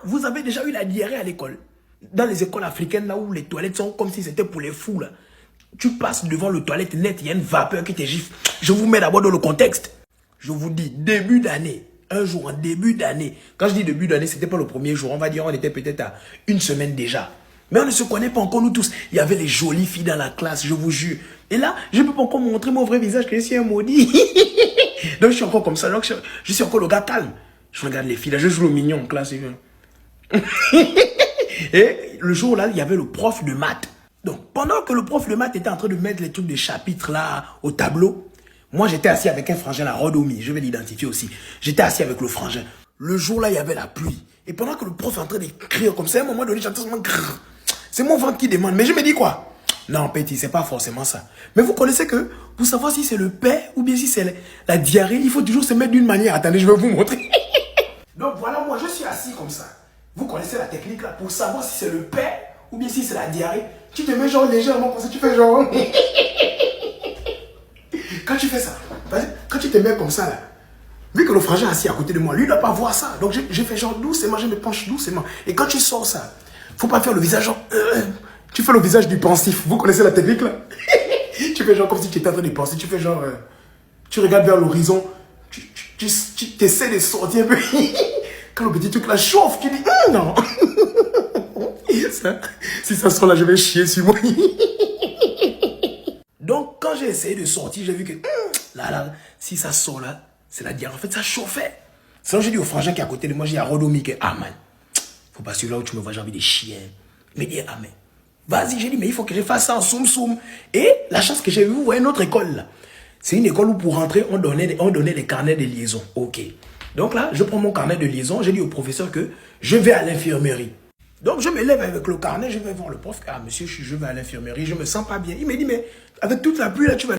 vous avez déjà eu la diarrhée à l'école. Dans les écoles africaines, là où les toilettes sont comme si c'était pour les fous, là. Tu passes devant le toilette net, il y a une vapeur qui te gifle. Je vous mets d'abord dans le contexte. Je vous dis, début d'année, un jour en début d'année. Quand je dis début d'année, c'était pas le premier jour. On va dire, on était peut-être à une semaine déjà. Mais on ne se connaît pas encore, nous tous. Il y avait les jolies filles dans la classe, je vous jure. Et là, je ne peux pas encore montrer mon vrai visage, que je suis un maudit. Donc, je suis encore comme ça. Donc, je suis encore le gars calme. Je regarde les filles, là, je joue le mignon en classe. Et le jour là, il y avait le prof de maths. Donc, pendant que le prof de maths était en train de mettre les trucs de chapitres là au tableau, moi, j'étais assis avec un frangin, la Rodomi. Je vais l'identifier aussi. J'étais assis avec le frangin. Le jour là, il y avait la pluie. Et pendant que le prof est en train d'écrire comme ça, à un moment donné, j'entends seulement grrr. C'est mon ventre qui demande. Mais je me dis quoi? Non, petit, c'est pas forcément ça. Mais vous connaissez que pour savoir si c'est le paix ou bien si c'est la diarrhée, il faut toujours se mettre d'une manière. Attendez, je vais vous montrer. Donc voilà, moi, je suis assis comme ça. Vous connaissez la technique là pour savoir si c'est le paix ou bien si c'est la diarrhée. Tu te mets genre légèrement comme ça, tu fais genre... Quand tu fais ça, quand tu te mets comme ça là, vu que le frangin est assis à côté de moi, lui il ne doit pas voir ça. Donc je fais genre doucement, je me penche doucement. Et quand tu sors ça, faut pas faire le visage genre... tu fais le visage du pensif. Vous connaissez la technique là? Tu fais genre comme si tu étais en train de penser. Tu fais genre... tu regardes vers l'horizon. Tu essaies de sortir un peu. Quand le petit truc là chauffe, tu dis... non. Ça, si ça sort là, je vais chier sur moi. Donc, quand j'ai essayé de sortir, j'ai vu que là, si ça sort là, c'est la diarrhée. En fait, ça chauffait. Sinon, j'ai dit au frangin qui est à côté de moi, j'ai dit à Rodomi que, ah man, faut pas sur là où tu me vois, j'ai envie de chier. Il me dit, ah mais, vas-y, j'ai dit, mais il faut que je fasse ça en soum-soum. Et la chance que j'ai vue, vous voyez notre école là. C'est une école où pour rentrer, on donnait les carnets de liaison. Ok. Donc là, je prends mon carnet de liaison, j'ai dit au professeur que je vais à l'infirmerie. Donc, je me lève avec le carnet, je vais voir le prof. Ah, monsieur, je vais à l'infirmerie, je me sens pas bien. Il me dit, mais avec toute la pluie, là, tu vas